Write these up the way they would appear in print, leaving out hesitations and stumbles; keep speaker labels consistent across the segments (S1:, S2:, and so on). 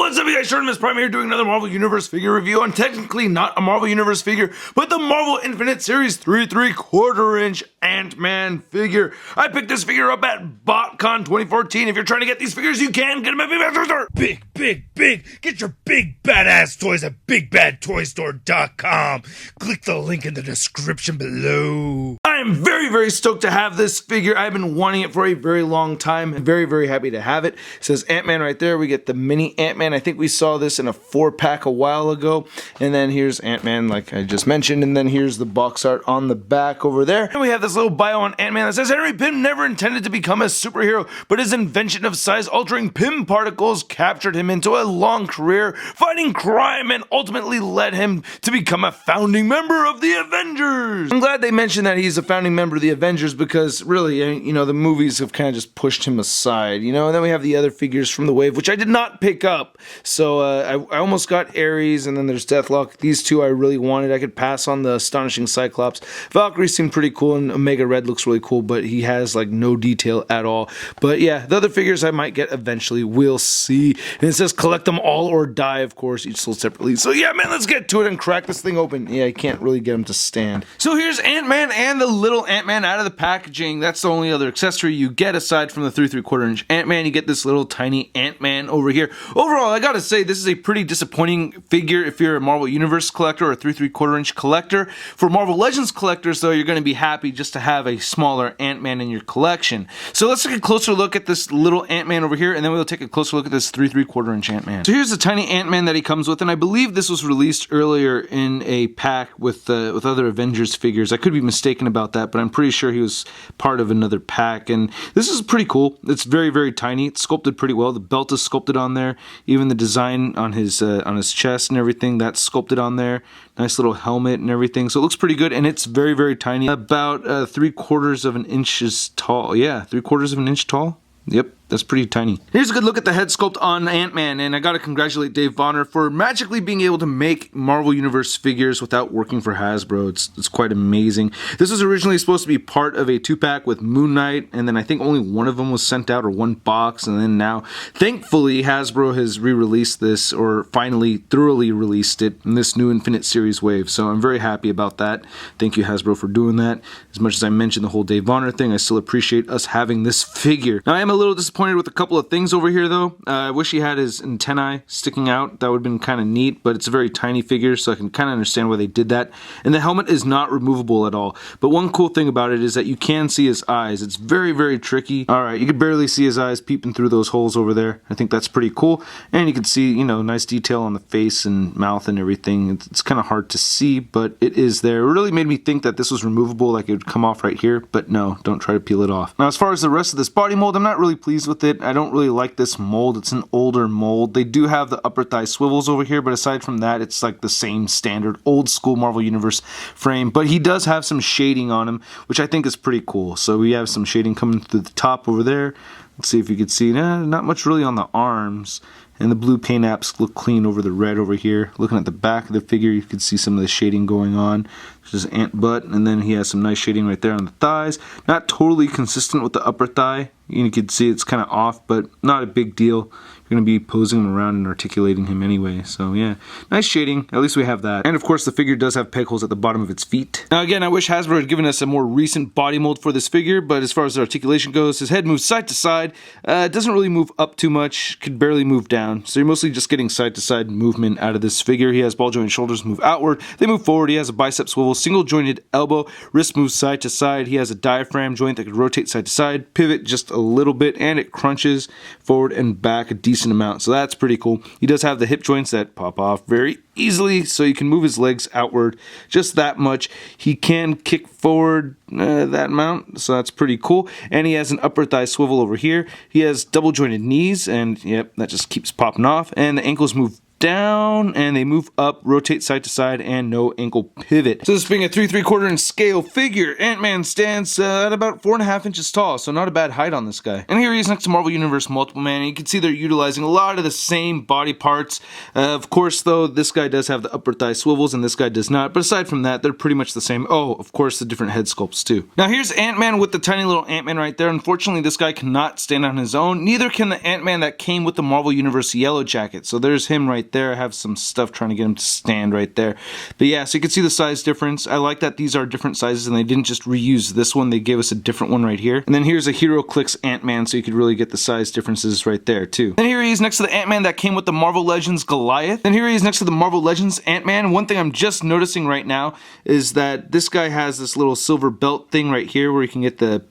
S1: What's up, you guys? Miss Prime here doing another Marvel Universe figure review on technically not a Marvel Universe figure, but the Marvel Infinite Series 3 3/4 inch Ant-Man figure. I picked this figure up at BotCon 2014. If you're trying to get these figures, you can get them at Big Bad Toy Store.
S2: Big! Get your big badass toys at BigBadToyStore.com. Click the link in the description below.
S1: I am very stoked to have this figure. I've been wanting it for a very long time. I'm very happy to have it. It says Ant-Man right there. We get the mini Ant-Man. I think we saw this in a 4-pack a while ago. And then here's Ant-Man like I just mentioned. And then here's the box art on the back over there. And we have this little bio on Ant-Man that says Henry Pym never intended to become a superhero, but his invention of size-altering Pym particles captured him into a long career fighting crime and ultimately led him to become a founding member of the Avengers. I'm glad they mentioned that he's a founding member of the Avengers because really, you know, the movies have kind of just pushed him aside, you know. And then we have the other figures from the wave, which I did not pick up. So I almost got Ares, and then there's Deathlock. These two I really wanted. I could pass on the Astonishing Cyclops. Valkyrie seemed pretty cool, and Omega Red looks really cool, but he has like no detail at all. But yeah, the other figures I might get eventually. We'll see. And it says collect them all or die, of course, each sold separately. So yeah, man, let's get to it and crack this thing open. Yeah, I can't really get him to stand. So here's Ant-Man and the little Ant-Man out of the packaging. That's the only other accessory you get aside from the 3 3/4 inch Ant-Man. You get this little tiny Ant-Man over here. Overall, I gotta say, this is a pretty disappointing figure if you're a Marvel Universe collector or a 3 3/4 inch collector. For Marvel Legends collectors, though, you're gonna be happy just to have a smaller Ant-Man in your collection. So let's take a closer look at this little Ant-Man over here, and then we'll take a closer look at this 3 3/4 inch Ant-Man. So here's the tiny Ant-Man that he comes with, and I believe this was released earlier in a pack with other Avengers figures. I could be mistaken about that, but I'm pretty sure he was part of another pack, and this is pretty cool. It's very tiny. It's sculpted pretty well. The belt is sculpted on there. Even the design on his chest and everything, that's sculpted on there. Nice little helmet and everything. So it looks pretty good, and it's very tiny. About 3/4 of an inch tall. Yeah, 3/4 of an inch tall. Yep, that's pretty tiny. Here's a good look at the head sculpt on Ant-Man, and I gotta congratulate Dave Bonner for magically being able to make Marvel Universe figures without working for Hasbro. It's quite amazing. This was originally supposed to be part of a 2-pack with Moon Knight, and then I think only one of them was sent out, or one box, and then now, thankfully, Hasbro has re-released this, or finally thoroughly released it in this new Infinite Series wave, so I'm very happy about that. Thank you, Hasbro, for doing that. As much as I mentioned the whole Dave Bonner thing, I still appreciate us having this figure. Now, I am a little disappointed with a couple of things over here, though. I wish he had his antennae sticking out. That would have been kind of neat, but it's a very tiny figure, so I can kind of understand why they did that. And the helmet is not removable at all. But one cool thing about it is that you can see his eyes. It's very tricky. Alright, you can barely see his eyes peeping through those holes over there. I think that's pretty cool. And you can see, you know, nice detail on the face and mouth and everything. It's kind of hard to see, but it is there. It really made me think that this was removable, like it would come off right here, but no, don't try to peel it off. Now, as far as the rest of this body mold, I'm not really pleased with it. I don't really like this mold. It's an older mold. They do have the upper thigh swivels over here, but aside from that, it's like the same standard old school Marvel Universe frame. But he does have some shading on him, which I think is pretty cool. So we have some shading coming through the top over there. Let's see if you can see. Not much really on the arms. And the blue paint apps look clean over the red over here. Looking at the back of the figure, you can see some of the shading going on. There's his ant butt, and then he has some nice shading right there on the thighs. Not totally consistent with the upper thigh. You can see it's kind of off, but not a big deal. You're going to be posing him around and articulating him anyway. So yeah, nice shading. At least we have that. And of course, the figure does have peg holes at the bottom of its feet. Now again, I wish Hasbro had given us a more recent body mold for this figure, but as far as the articulation goes, his head moves side to side. It doesn't really move up too much. Could barely move down. So you're mostly just getting side to side movement out of this figure. He has ball jointed shoulders, move outward. They move forward. He has a bicep swivel, single jointed elbow. Wrist moves side to side. He has a diaphragm joint that could rotate side to side, pivot just a little bit, and it crunches forward and back a decent amount. So that's pretty cool. He does have the hip joints that pop off very easily, so you can move his legs outward just that much. He can kick forward that amount, so that's pretty cool. And he has an upper thigh swivel over here. He has double jointed knees, and yep, that just keeps popping off. And the ankles move down, and they move up, rotate side to side, and no ankle pivot. So this being a 3 3/4 inch scale figure, Ant-Man stands at about 4.5 inches tall, so not a bad height on this guy. And here he is next to Marvel Universe Multiple Man, and you can see they're utilizing a lot of the same body parts. Of course, though, this guy does have the upper thigh swivels, and this guy does not, but aside from that, they're pretty much the same. Oh, of course, the different head sculpts, too. Now, here's Ant-Man with the tiny little Ant-Man right there. Unfortunately, this guy cannot stand on his own. Neither can the Ant-Man that came with the Marvel Universe Yellow Jacket. So there's him right there. I have some stuff trying to get him to stand right there. But yeah, so you can see the size difference. I like that these are different sizes and they didn't just reuse this one. They gave us a different one right here. And then here's a Hero Clicks Ant-Man, so you could really get the size differences right there too. And here he is next to the Ant-Man that came with the Marvel Legends Goliath. And here he is next to the Marvel Legends Ant-Man. One thing I'm just noticing right now is that this guy has this little silver belt thing right here where you can get the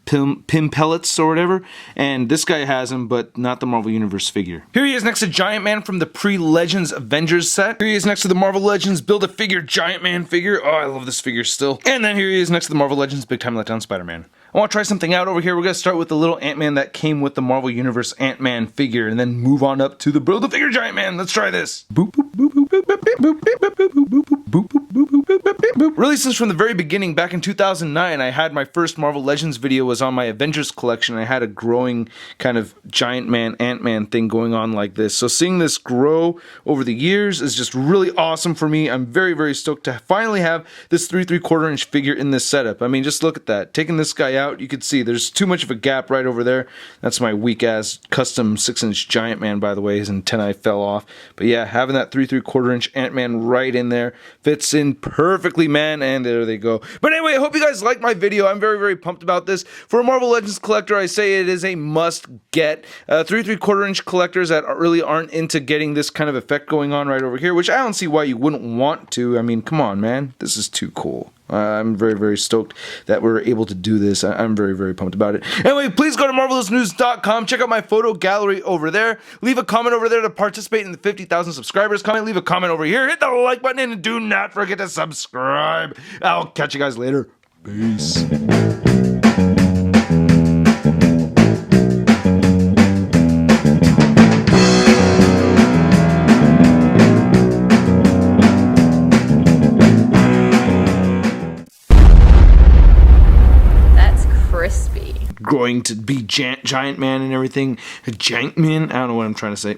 S1: pin pellets or whatever. And this guy has them, but not the Marvel Universe figure. Here he is next to Giant Man from the pre-Legends Avengers set. Here he is next to the Marvel Legends Build-A-Figure Giant Man figure. Oh, I love this figure still. And then here he is next to the Marvel Legends Big Time Letdown Spider-Man. I want to try something out over here. We're going to start with the little Ant-Man that came with the Marvel Universe Ant-Man figure and then move on up to the Build-A-Figure Giant Man. Let's try this. Boop, boop, boop, boop, boop, boop, boop, boop, boop, boop, boop, boop, boop, boop, boop, boop, boop, boop, boop. Really, since from the very beginning, back in 2009, I had my first Marvel Legends video was on my Avengers collection. I had a growing kind of Giant Man, Ant-Man thing going on like this. So seeing this grow over the years is just really awesome for me. I'm very, very stoked to finally have this 3 3/4 inch figure in this setup. I mean, just look at that. Taking this guy out, you can see there's too much of a gap right over there. That's my weak-ass custom 6-inch Giant Man, by the way. His antennae fell off. But yeah, having that 3 3/4 inch Ant-Man right in there fits in perfectly, man, and there they go. But anyway, I hope you guys liked my video. I'm very, very pumped about this. For a Marvel Legends collector, I say it is a must-get. 3 3/4 inch collectors that really aren't into getting this kind of effect going on right over here, which I don't see why you wouldn't want to. I mean, come on, man. This is too cool. I'm very, very stoked that we're able to do this. I'm very, very pumped about it. Anyway, please go to MarvelousNews.com. Check out my photo gallery over there. Leave a comment over there to participate in the 50,000 subscribers comment. Leave a comment over here. Hit the like button and do not forget to subscribe. I'll catch you guys later. Peace. Growing to be Giant Man and everything. A Giant Man? I don't know what I'm trying to say.